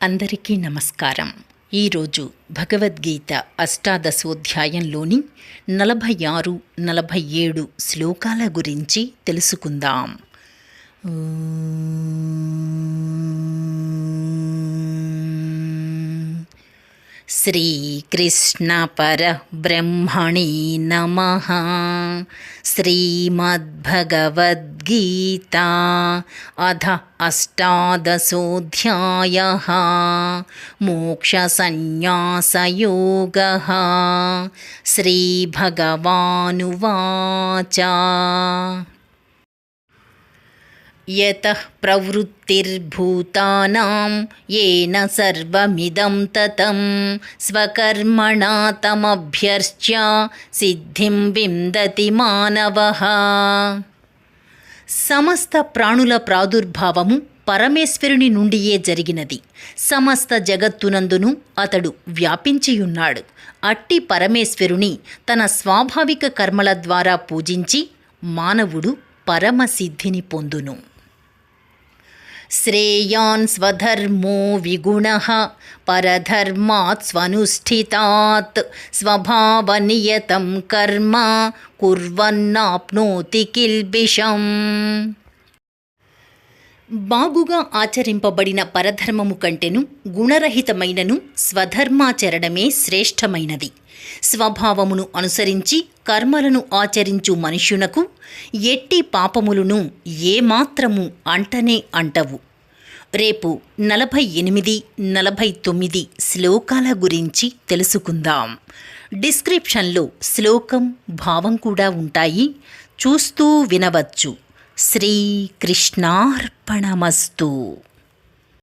అందరికీ నమస్కారం. ఈరోజు భగవద్గీత అష్టాదశోధ్యాయంలోని 46, 47 శ్లోకాల గురించి తెలుసుకుందాం. శ్రీకృష్ణ పరబ్రహ్మణే నమః. శ్రీమద్భగవద్గీత అథ అష్టాదశోధ్యాయః. మోక్షసంన్యాసయోగః. శ్రీభగవానువాచ. యతః ప్రవృత్తిర్భూతానాం येन सर्वमिदं ततं स्वकर्मणा तमभ्यर्च्य సిద్ధిం విందతి మానవః. సమస్త ప్రాణుల ప్రాదుర్భావము పరమేశ్వరుని నుండియే జరిగినది. సమస్త జగత్తునందును అతడు వ్యాపించియున్నాడు. అట్టి పరమేశ్వరుని తన స్వాభావిక కర్మల ద్వారా పూజించి మానవుడు పరమసిద్ధిని పొందును. శ్రేయాన్ స్వధర్మో విగుణః పరధర్మాత్ స్వనుష్ఠితాత్ స్వభావనియతం కర్మ కుర్వన్నాప్నోతి కిల్బిషం. బాగుగా ఆచరింపబడిన పరధర్మము కంటెను గుణరహితమైనను స్వధర్మాచరణమే శ్రేష్టమైనది. స్వభావమును అనుసరించి కర్మలను ఆచరించు మనుష్యునకు ఎట్టి పాపములను ఏమాత్రము అంటనే అంటవు. రేపు 48, 49 శ్లోకాల గురించి తెలుసుకుందాం. డిస్క్రిప్షన్లో శ్లోకం, భావం కూడా ఉంటాయి, చూస్తూ వినవచ్చు. శ్రీకృష్ణార్పణమస్తు.